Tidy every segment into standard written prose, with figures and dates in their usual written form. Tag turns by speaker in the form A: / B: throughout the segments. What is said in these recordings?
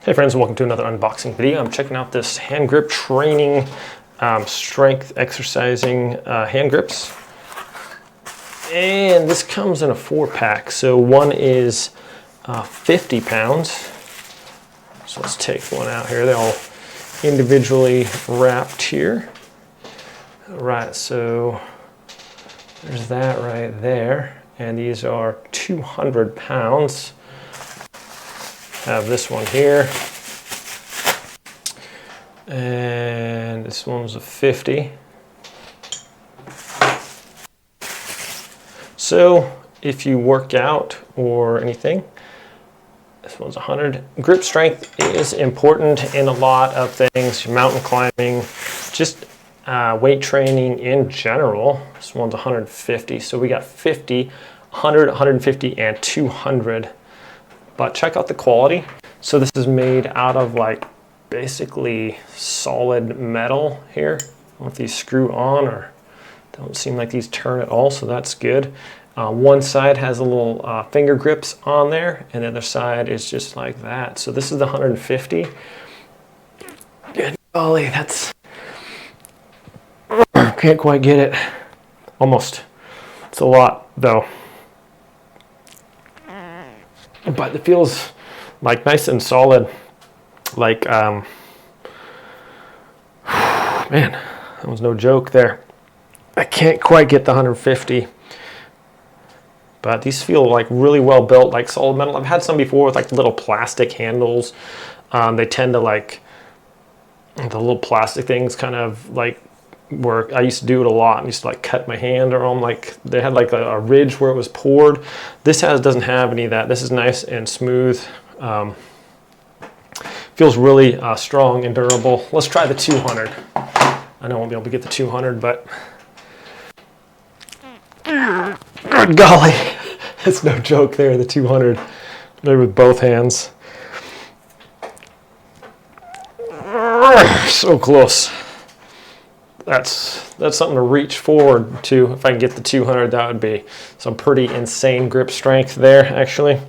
A: Hey friends, welcome to another unboxing video. I'm checking out this hand grip training, strength exercising hand grips. And this comes in a 4-pack. So one is 50 pounds. So let's take one out here. They're all individually wrapped here. All right, so there's that right there. And these are 200 pounds. Have this one here, and this one's a 50. So if you work out or anything, this one's 100. Grip strength is important in a lot of things, mountain climbing, just weight training in general. This one's 150, so we got 50, 100, 150, and 200. But check out the quality. So this is made out of like basically solid metal here. I don't know if these screw on or don't seem like these turn at all, so that's good. One side has a little finger grips on there, and the other side is just like that. So this is the 150. Good golly, that's, can't quite get it. Almost. It's a lot though. But it feels like nice and solid, like, man, that was no joke there. I can't quite get the 150, but these feel like really well built, like solid metal. I've had some before with like little plastic handles. They tend to like, the little plastic things kind of like, where I used to do it a lot. I used to like cut my hand or them, like they had like a ridge where it was poured. This doesn't have any of that. This is nice and smooth. Feels really strong and durable. Let's try the 200. I know I won't be able to get the 200, but good golly, it's no joke there, the 200. There with both hands. So close. That's something to reach forward to. If I can get the 200, that would be some pretty insane grip strength there, actually.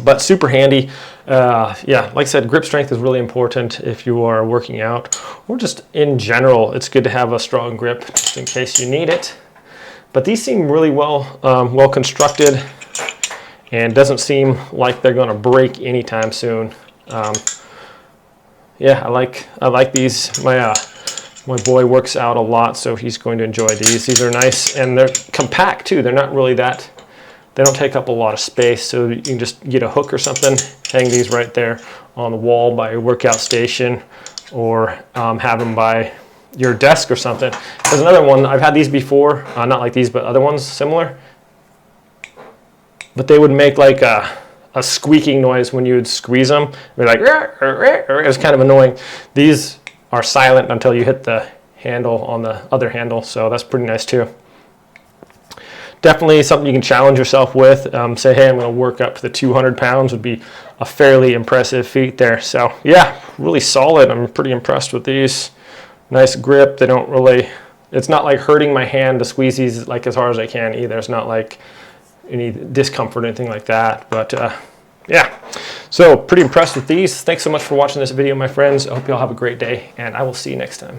A: But super handy. Yeah, like I said, grip strength is really important if you are working out or just in general. It's good to have a strong grip just in case you need it. But these seem really well constructed, and doesn't seem like they're going to break anytime soon. Yeah, I like these. My boy works out a lot, so he's going to enjoy these. These are nice, and they're compact too. They're not really that, they don't take up a lot of space, so you can just get a hook or something, hang these right there on the wall by your workout station, or have them by your desk or something. There's another one, I've had these before, not like these, but other ones similar. But they would make like a squeaking noise when you would squeeze them. They're like, it was kind of annoying. These are silent until you hit the handle on the other handle, so that's pretty nice too. Definitely something you can challenge yourself with. Say, hey, I'm going to work up to the 200 pounds would be a fairly impressive feat there. So yeah, really solid. I'm pretty impressed with these. Nice grip. They don't really, it's not like hurting my hand to squeeze these like as hard as I can either. It's not like any discomfort or anything like that, but yeah, so pretty impressed with these. Thanks so much for watching this video, my friends. I hope you all have a great day, and I will see you next time.